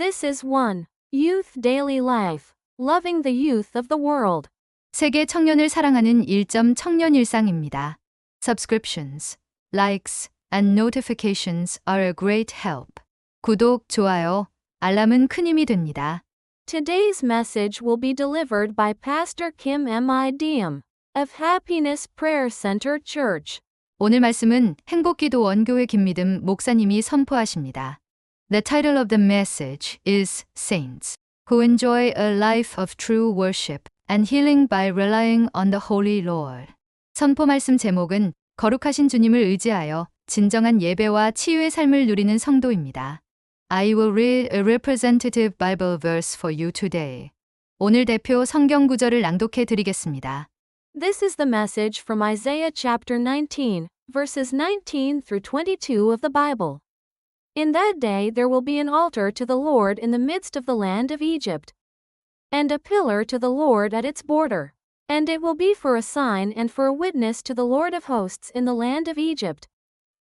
This is 1. Youth Daily Life. Loving the youth of the world. 세계 청년을 사랑하는 1점 청년 일상입니다. Subscriptions, likes, and notifications are a great help. 구독, 좋아요, 알람은 큰 힘이 됩니다. Today's message will be delivered by Pastor Kim M.I. Diem of Happiness Prayer Center Church. 오늘 말씀은 행복기도 원교회 김미듬 목사님이 선포하십니다. The title of the message is Saints who enjoy a life of true worship and healing by relying on the Holy Lord. 선포 말씀 제목은 거룩하신 주님을 의지하여 진정한 예배와 치유의 삶을 누리는 성도입니다. I will read a representative Bible verse for you today. 오늘 대표 성경 구절을 낭독해 드리겠습니다. This is the message from Isaiah chapter 19, verses 19 through 22 of the Bible. In that day there will be an altar to the Lord in the midst of the land of Egypt, and a pillar to the Lord at its border. And it will be for a sign and for a witness to the Lord of hosts in the land of Egypt.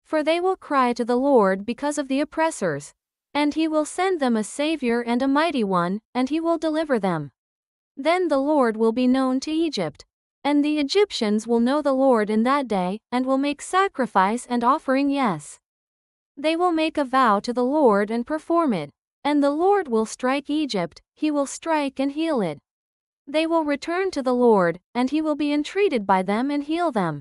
For they will cry to the Lord because of the oppressors, and he will send them a Savior and a mighty one, and he will deliver them. Then the Lord will be known to Egypt, and the Egyptians will know the Lord in that day, and will make sacrifice and offering, yes. They will make a vow to the Lord and perform it, and the Lord will strike Egypt, he will strike and heal it. They will return to the Lord, and he will be entreated by them and heal them.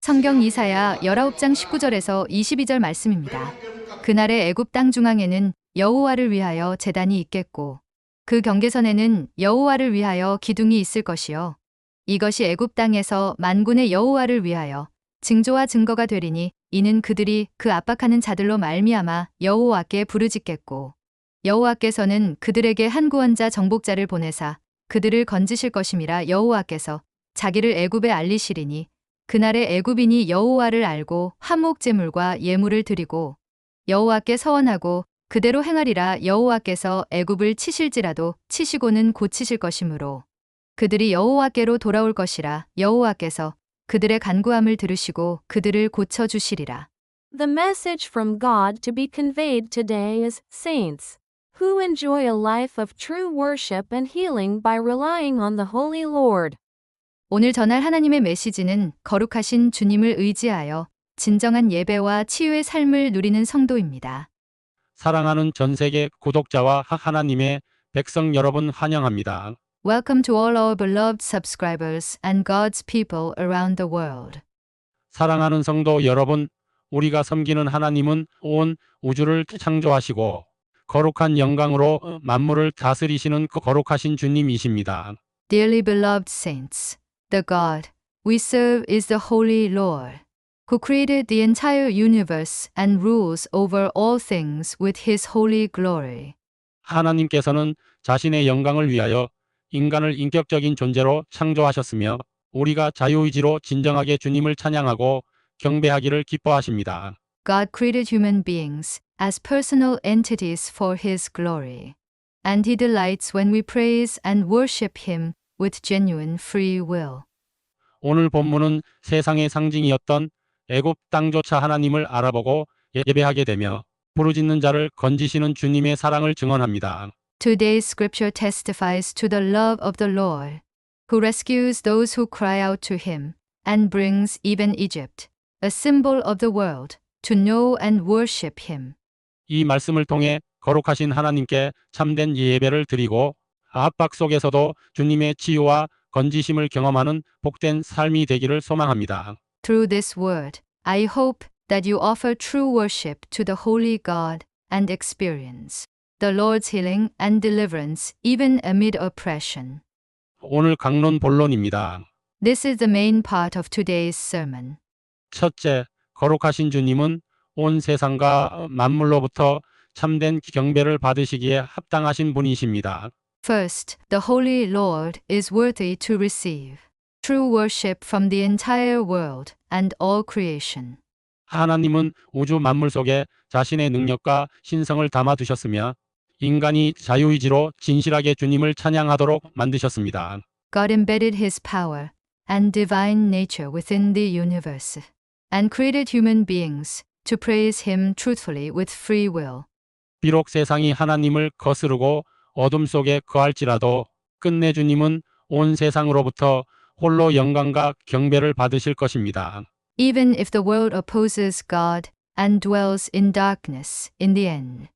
성경 이사야 19장 19절에서 22절 말씀입니다. 그날의 애굽 땅 중앙에는 여호와를 위하여 제단이 있겠고 그 경계선에는 여호와를 위하여 기둥이 있을 것이요. 이것이 애굽 땅에서 만군의 여호와를 위하여 징조와 증거가 되리니 이는 그들이 그 압박하는 자들로 말미암아 여호와께 부르짖겠고 여호와께서는 그들에게 한 구원자 정복자를 보내사 그들을 건지실 것임이라. 여호와께서 자기를 애굽에 알리시리니 그날에 애굽인이 여호와를 알고 화목 제물과 예물을 드리고 여호와께 서원하고 그대로 행하리라. 여호와께서 애굽을 치실지라도 치시고는 고치실 것이므로 그들이 여호와께로 돌아올 것이라. 여호와께서 그들의 간구함을 들으시고 그들을 고쳐 주시리라. The message from God to be conveyed today is Saints who enjoy a life of true worship and healing by relying on the Holy Lord. 오늘 전할 하나님의 메시지는 거룩하신 주님을 의지하여 진정한 예배와 치유의 삶을 누리는 성도입니다. 사랑하는 전 세계 구독자와 하나님의 백성 여러분 환영합니다. Welcome to all our beloved subscribers and God's people around the world. 사랑하는 성도 여러분, 우리가 섬기는 하나님은 온 우주를 창조하시고 거룩한 영광으로 만물을 다스리시는 그 거룩하신 주님이십니다. Dearly beloved saints, the God we serve is the Holy Lord, who created the entire universe and rules over all things with his holy glory. 하나님께서는 자신의 영광을 위하여 인간을 인격적인 존재로 창조하셨으며 우리가 자유의지로 진정하게 주님을 찬양하고 경배하기를 기뻐하십니다. God created human beings as personal entities for his glory, and he delights when we praise and worship him with genuine free will. 오늘 본문은 세상의 상징이었던 애굽 땅조차 하나님을 알아보고 예배하게 되며 부르짖는 자를 건지시는 주님의 사랑을 증언합니다. Today's scripture testifies to the love of the Lord, who rescues those who cry out to him, and brings even Egypt, a symbol of the world, to know and worship him. 이 말씀을 통해 거룩하신 하나님께 참된 예배를 드리고 압박 속에서도 주님의 치유와 건지심을 경험하는 복된 삶이 되기를 소망합니다. Through this word, I hope that you offer true worship to the Holy God and experience the Lord's healing and deliverance even amid oppression. 오늘 강론 본론입니다. This is the main part of today's sermon. 첫째, 거룩하신 주님은 온 세상과 만물로부터 참된 경배를 받으시기에 합당하신 분이십니다. First, the Holy Lord is worthy to receive true worship from the entire world and all creation. 하나님은 우주 만물 속에 자신의 능력과 신성을 담아 두셨으며 인간이 자유의지로 진실하게 주님을 찬양하도록 만드셨습니다. God embedded his power and divine nature within the universe and created human beings to praise him truthfully with free will. 비록 세상이 하나님을 거스르고 어둠 속에 거할지라도 끝내 주님은 온 세상으로부터 홀로 영광과 경배를 받으실 것입니다. Even if the world opposes God and dwells in darkness in the end,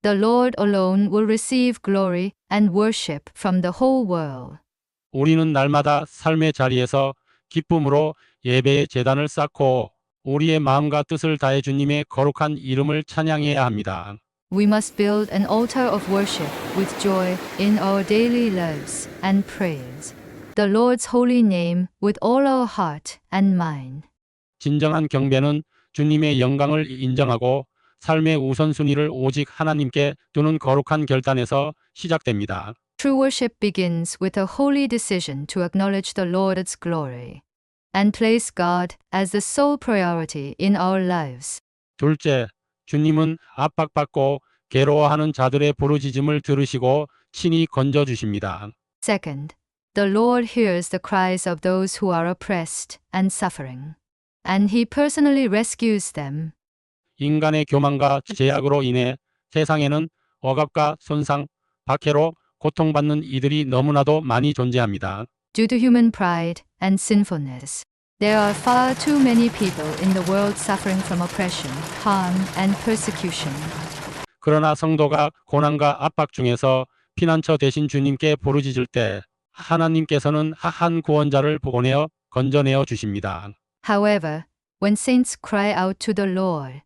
the Lord alone will receive glory and worship from the whole world. 우리는 날마다 삶의 자리에서 기쁨으로 예배의 제단을 쌓고 우리의 마음과 뜻을 다해 주님의 거룩한 이름을 찬양해야 합니다. We must build an altar of worship with joy in our daily lives and praise the Lord's holy name with all our heart and mind. 진정한 경배는 주님의 영광을 인정하고 삶의 우선순위를 오직 하나님께 두는 거룩한 결단에서 시작됩니다. True worship begins with a holy decision to acknowledge the Lord's glory and place God as the sole priority in our lives. 둘째, 주님은 압박받고 괴로워하는 자들의 부르짖음을 들으시고 친히 건져주십니다. Second, the Lord hears the cries of those who are oppressed and suffering, and He personally rescues them. 인간의 교만과 제약으로 인해 세상에는 억압과 손상, 박해로 고통받는 이들이 너무나도 많이 존재합니다. Due to human pride and sinfulness, there are far too many people in the world suffering from oppression, harm, and persecution. 그러나 성도가 고난과 압박 중에서 피난처 되신 주님께 부르짖을 때 하나님께서는 한 구원자를 보내어 건져내어 주십니다. However, when saints cry out to the Lord,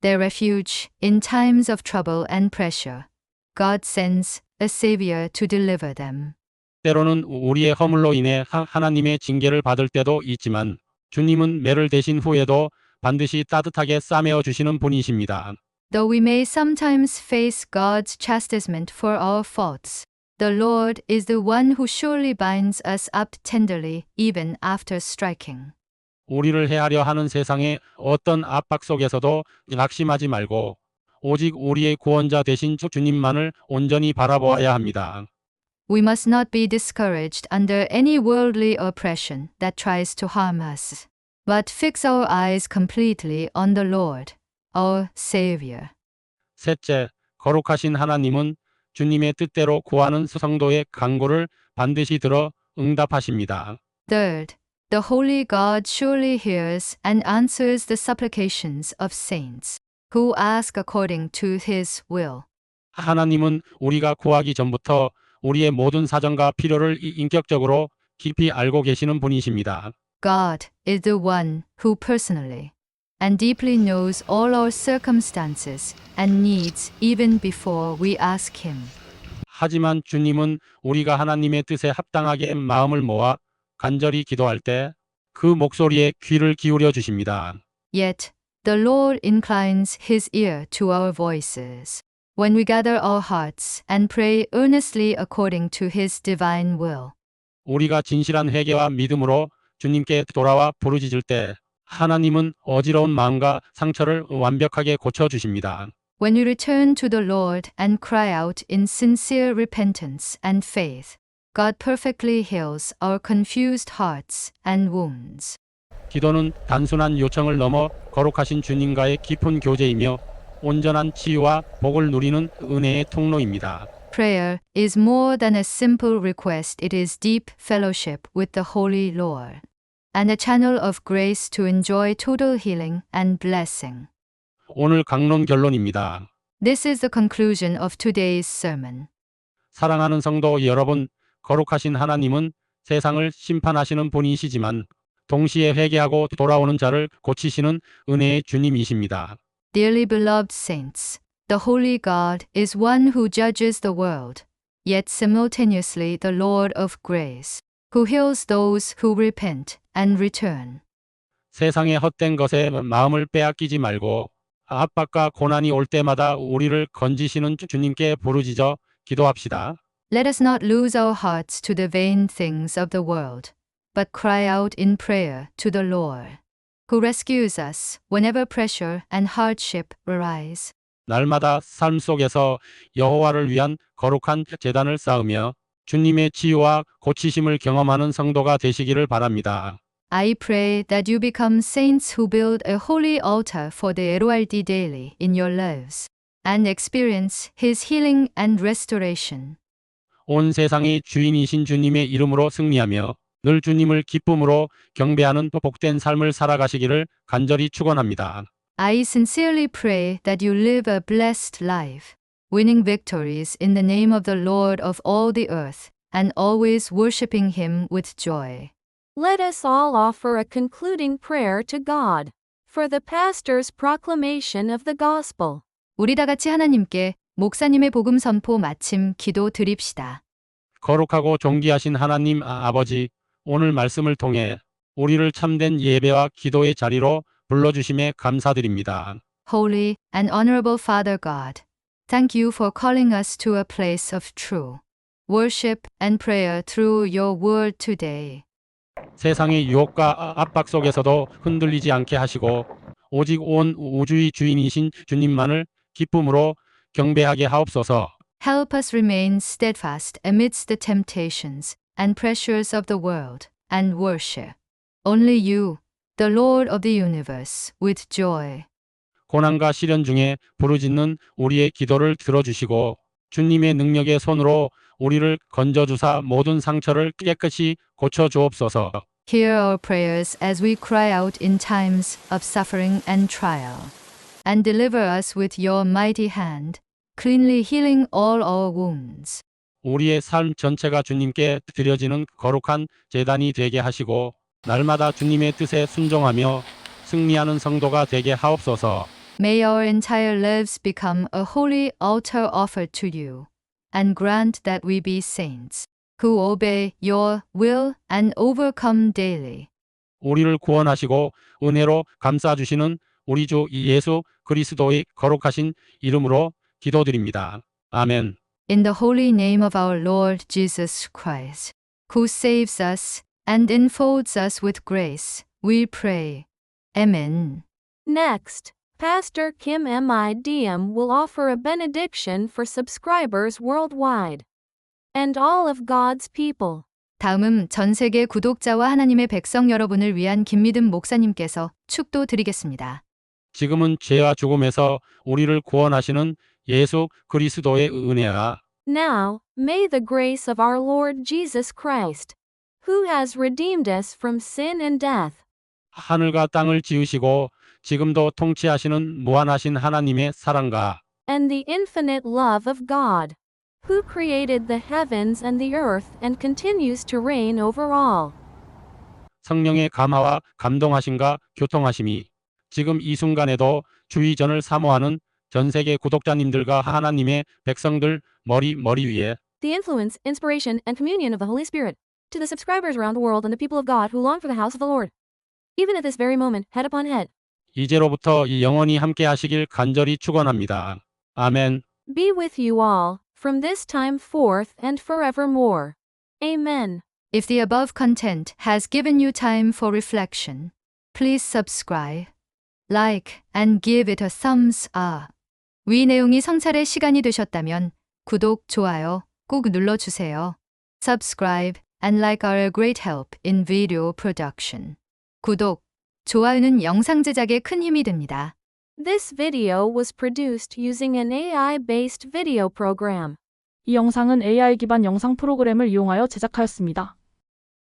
their refuge in times of trouble and pressure, God sends a Savior to deliver them. 때로는 우리의 허물로 인해 하나님의 징계를 받을 때도 있지만 주님은 매를 대신 후에도 반드시 따뜻하게 싸매어 주시는 분이십니다. Though we may sometimes face God's chastisement for our faults, the Lord is the one who surely binds us up tenderly even after striking. 우리를 해하려 하는 세상의 어떤 압박 속에서도 낙심하지 말고 오직 우리의 구원자 되신 주님만을 온전히 바라보아야 합니다. We must not be discouraged under any worldly oppression that tries to harm us, but fix our eyes completely on the Lord, our Savior. 셋째, 거룩하신 하나님은 주님의 뜻대로 구하는 성도의 간구를 반드시 들어 응답하십니다. Third, the Holy God surely hears and answers the supplications of saints who ask according to His will. 하나님은 우리가 구하기 전부터 우리의 모든 사정과 필요를 인격적으로 깊이 알고 계시는 분이십니다. God is the one who personally and deeply knows all our circumstances and needs even before we ask Him. 하지만 주님은 우리가 하나님의 뜻에 합당하게 마음을 모아 간절히 기도할 때 그 목소리에 귀를 기울여 주십니다. Yet, the Lord inclines His ear to our voices when we gather our hearts and pray earnestly according to His divine will. 우리가 진실한 회개와 믿음으로 주님께 돌아와 부르짖을 때 하나님은 어지러운 마음과 상처를 완벽하게 고쳐주십니다. When we return to the Lord and cry out in sincere repentance and faith, God perfectly heals our confused hearts and wounds. 기도는 단순한 요청을 넘어 거룩하신 주님과의 깊은 교제이며 온전한 치유와 복을 누리는 은혜의 통로입니다. Prayer is more than a simple request, it is deep fellowship with the Holy Lord, and a channel of grace to enjoy total healing and blessing. 오늘 강론 결론입니다. This is the conclusion of today's sermon. 사랑하는 성도 여러분, 거룩하신 하나님은 세상을 심판하시는 분이시지만 동시에 회개하고 돌아오는 자를 고치시는 은혜의 주님이십니다. Dearly beloved saints, the Holy God is one who judges the world, yet simultaneously the Lord of grace, who heals those who repent and return. 세상의 헛된 것에 마음을 빼앗기지 말고 압박과 고난이 올 때마다 우리를 건지시는 주님께 부르짖어 기도합시다. Let us not lose our hearts to the vain things of the world, but cry out in prayer to the Lord, who rescues us whenever pressure and hardship arise. 날마다 삶 속에서 여호와를 위한 거룩한 제단을 쌓으며 주님의 치유와 고치심을 경험하는 성도가 되시기를 바랍니다. I pray that you become saints who build a holy altar for the LORD daily in your lives, and experience His healing and restoration. 온 세상의 주인이신 주님의 이름으로 승리하며 늘 주님을 기쁨으로 경배하는 복된 삶을 살아가시기를 간절히 축원합니다. I sincerely pray that you live a blessed life, winning victories in the name of the Lord of all the earth, and always worshiping Him with joy. Let us all offer a concluding prayer to God for the pastor's proclamation of the gospel. 우리 다 같이 하나님께 목사님의 복음 선포 마침 기도 드립시다. 거룩하고 존귀하신 하나님 아버지, 오늘 말씀을 통해 우리를 참된 예배와 기도의 자리로 불러주심에 감사드립니다. Holy and honorable Father God, thank you for calling us to a place of true worship and prayer through your word today. 세상의 유혹과 압박 속에서도 흔들리지 않게 하시고 오직 온 우주의 주인이신 주님만을 기쁨으로 경배하게 하옵소서. Help us remain steadfast amidst the temptations and pressures of the world and worship only you, the Lord of the universe, with joy. 고난과 시련 중에 부르짖는 우리의 기도를 들어주시고 주님의 능력의 손으로 우리를 건져주사 모든 상처를 깨끗이 고쳐주옵소서. Hear our prayers as we cry out in times of suffering and trial, and deliver us with your mighty hand, cleanly healing all our wounds. 우리의 삶 전체가 주님께 드려지는 거룩한 제단이 되게 하시고 날마다 주님의 뜻에 순종하며 승리하는 성도가 되게 하옵소서. May our entire lives become a holy altar offered to you, and grant that we be saints who obey your will and overcome daily. 우리를 구원하시고 은혜로 감싸주시는 우리 주 예수 그리스도의 거룩하신 이름으로 기도드립니다. 아멘. In the holy name of our Lord Jesus Christ, who saves us and enfolds us with grace, we pray. Amen. Next, Pastor Kim Midm will offer a benediction for subscribers worldwide and all of God's people. 다음은 전 세계 구독자와 하나님의 백성 여러분을 위한 김미듬 목사님께서 축도 드리겠습니다. 지금은 죄와 죽음에서 우리를 구원하시는 예수 그리스도의 은혜가 Now, may the grace of our Lord Jesus Christ, who has redeemed us from sin and death, 하늘과 땅을 지으시고 지금도 통치하시는 무한하신 하나님의 사랑과 and the infinite love of God, who created the heavens and the earth and continues to reign over all, 성령의 감화와 감동하심과 교통하심이 지금 이 순간에도 주의 전을 사모하는 전 세계 구독자님들과 하나님의 백성들 머리 위에 the influence, inspiration, and communion of the Holy Spirit, to the subscribers around the world and the people of God who long for the house of the Lord, even at this very moment, head upon head, 이제로부터 영원히 함께 하시길 간절히 축원합니다. 아멘. be with you all, from this time forth and forevermore. Amen. If the above content has given you time for reflection, please subscribe, like, and give it a thumbs up. 위 내용이 성찰의 시간이 되셨다면 구독, 좋아요 꼭 눌러주세요. Subscribe and like are a great help in video production. 구독, 좋아요는 영상 제작에 큰 힘이 됩니다. This video was produced using an AI-based video program. 이 영상은 AI 기반 영상 프로그램을 이용하여 제작하였습니다.